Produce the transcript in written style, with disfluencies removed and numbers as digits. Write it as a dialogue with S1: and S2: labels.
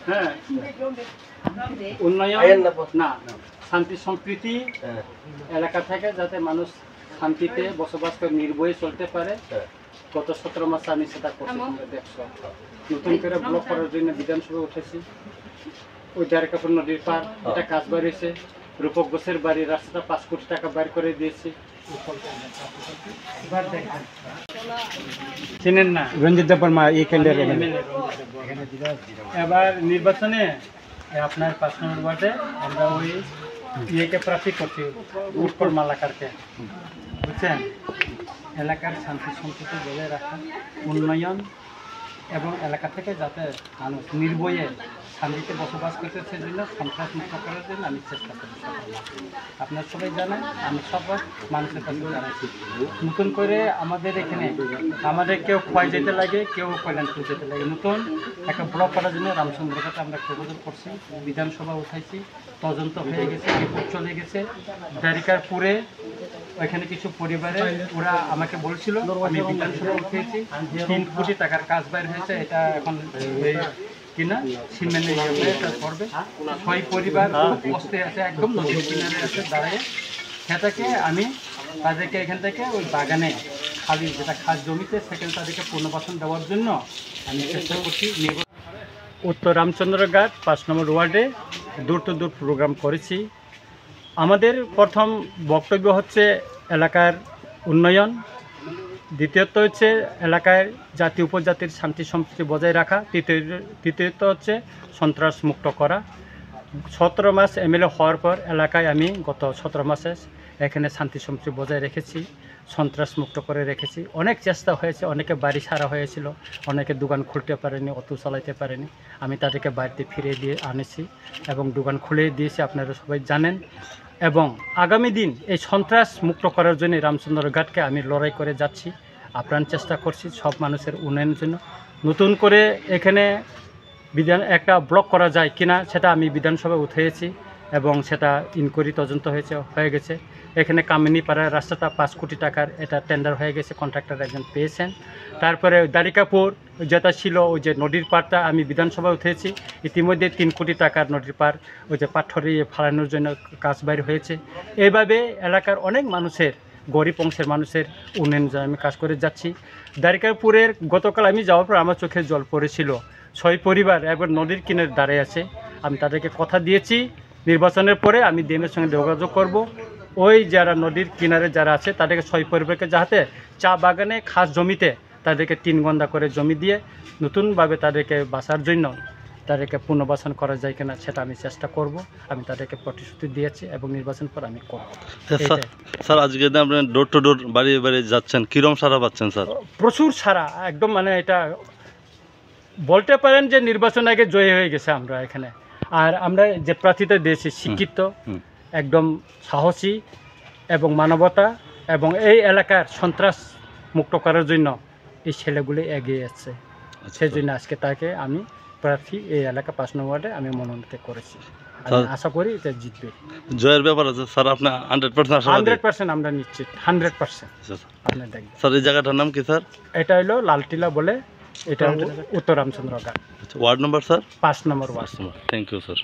S1: হ্যাঁ, উন্নয়ন না শান্তি সম্প্রীতি এলাকা থেকে যাতে মানুষ শান্তিতে বসবাস করে নির্ভয়ে চলতে পারে। গত 17 মাসে আমি সেটা করছি। দেখছো নতুন করে ব্লক করার জন্য বিধানসভা উঠেছি। ওই দ্বারকাপুর নদীর পার এটা কাজ বাড়িয়েছে। রূপক ঘোষের বাড়ির রাস্তাটা 5 কোটি টাকা বাইর করে দিয়েছি। চিনেন না রঞ্জিত দেববর্মা এই কেন্দ্রের এবার নির্বাচনে আপনার 5 নম্বর ওয়ার্ডে আমরা ওই ইয়েকে প্রার্থী করছি উৎপল মালাকারকে, বুঝছেন। এলাকার শান্তি সম্প্রীতি বজায় রাখা, উন্নয়ন এবং এলাকা থেকে যাতে মানুষ নির্ভয়ে শান্তিতে বসবাস করতে সেজন্য সন্ত্রাস মুক্ত করার জন্য আমি চেষ্টা করি। আপনার সবাই জানেন, আমি সবাই মানুষের কাছে জানাচ্ছি নতুন করে আমাদের এখানে আমাদের কেউ ক্ষয় যেতে লাগে, কেউ কল্যাণপুর যেতে লাগে। নতুন একটা ব্লক করার জন্য রামচন্দ্রঘাটে আমরা প্রবোধন করছি, বিধানসভা উঠাইছি, তদন্ত হয়ে গেছে, রিপোর্ট চলে গেছে। দ্বারিকাপুরে ওইখানে কিছু পরিবারে ওরা আমাকে বলছিল, আমি বিধানসভা উঠিয়েছি, 3 কোটি টাকার কাজ বাইর হয়েছে। এটা এখন কিনা সিমেন্টের করবে। 6 পরিবার কষ্টে আছে, একদম নদীর কিনারে আছে দাঁড়িয়ে। সেটাকে আমি তাদেরকে এখান থেকে ওই বাগানে খালি যেটা খাস জমিতে সেখানে তাদেরকে পুনর্বাসন দেওয়ার জন্য আমি চেষ্টা করছি। উত্তর রামচন্দ্রঘাট 5 নম্বর ওয়ার্ডে দূর টু দূর প্রোগ্রাম করেছি। আমাদের প্রথম বক্তব্য হচ্ছে এলাকার উন্নয়ন, দ্বিতীয়ত হচ্ছে এলাকায় জাতি উপজাতির শান্তি সম্প্রীতি বজায় রাখা, তৃতীয়ত হচ্ছে সন্ত্রাস মুক্ত করা। 17 মাস এমএলএ হওয়ার পর এলাকায় আমি গত 17 মাসে এখানে শান্তি সম্প্রীতি বজায় রেখেছি, সন্ত্রাস মুক্ত করে রেখেছি। অনেক চেষ্টা হয়েছে, অনেকে বাড়ি ছাড়া হয়েছিল, অনেকে দোকান খুলতে পারেনি, অটো চালাইতে পারেনি। আমি তাদেরকে বাড়িতে ফিরিয়ে দিয়ে আনেছি এবং দোকান খুলে দিয়েছি, আপনারা সবাই জানেন। এবং আগামী দিন এই সন্ত্রাস মুক্ত করার জন্য রামচন্দ্রঘাটকে আমি লড়াই করে যাচ্ছি, আপ্রাণ চেষ্টা করছি সব মানুষের উন্নয়নের জন্য। নতুন করে এখানে একটা ব্লক করা যায় কিনা সেটা আমি বিধানসভায় উঠিয়েছি এবং সেটা ইনকোয়ারি তদন্ত হয়ে গেছে। এখানে কামিনীপাড়ার রাস্তাটা 5 কোটি টাকার এটা টেন্ডার হয়ে গেছে, কন্ট্রাক্টর একজন পেয়েছেন। তারপরে দ্বারিকাপুর যেটা ছিল ওই যে নদীর পাড়টা আমি বিধানসভায় উঠেছি, ইতিমধ্যে 3 কোটি টাকার নদীর পাড় ওই যে পাথরে ফালানোর জন্য কাজ বাইর হয়েছে। এইভাবে এলাকার অনেক মানুষের, গরিব অংশের মানুষের উন্নয়ন আমি কাজ করে যাচ্ছি। দ্বারিকাপুরের গতকাল আমি যাওয়ার পর আমার চোখে জল পড়েছিল। 6 পরিবার একবার নদীর কিনারে দাঁড়িয়ে আছে। আমি তাদেরকে কথা দিয়েছি নির্বাচনের পরে আমি ডিএমের সঙ্গে যোগাযোগ করব। ওই যারা নদীর কিনারে যারা আছে তাদেরকে 6 পরিবারকে যাতে চা বাগানে খাস জমিতে তাদেরকে 3 গন্দা করে জমি দিয়ে নতুনভাবে তাদেরকে বাঁচার জন্য তাদেরকে পুনর্বাসন করা যায় কিনা সেটা আমি চেষ্টা করব। আমি তাদেরকে প্রতিশ্রুতি দিয়েছি এবং নির্বাচন পর আমি করব।
S2: স্যার আজকে আপনি ডোর টু ডোর বাড়ি বাড়ি যাচ্ছেন, কিরম সারা পাচ্ছেন স্যার?
S1: প্রচুর সারা, একদম মানে এটা বলতে পারেন যে নির্বাচন আগে জয়ী হয়ে গেছে আমরা এখানে। আর আমরা যে প্রার্থীটা দিয়েছি শিক্ষিত, একদম সাহসী এবং মানবতা এবং এই এলাকার সন্ত্রাস মুক্ত করার জন্য এই ছেলেগুলি এগিয়ে যাচ্ছে। সেই জন্য আজকে তাকে আমি প্রার্থী এই এলাকা 5 নম্বর ওয়ার্ডে আমি মনোনীত করেছি। আমি আশা করি এটা জিতবে।
S2: জয়ের ব্যাপার আছে স্যার, আপনার
S1: 100% আমরা নিশ্চিত, 100%। আপনার দেখবেন
S2: স্যার এই জায়গাটার নাম কি স্যার?
S1: এটা হলো লালটিলা বলে, এটা উত্তর রামচন্দ্রঘাট।
S2: Ward number sir?
S1: 5 নম্বর ওয়ার্ড।
S2: Thank you sir.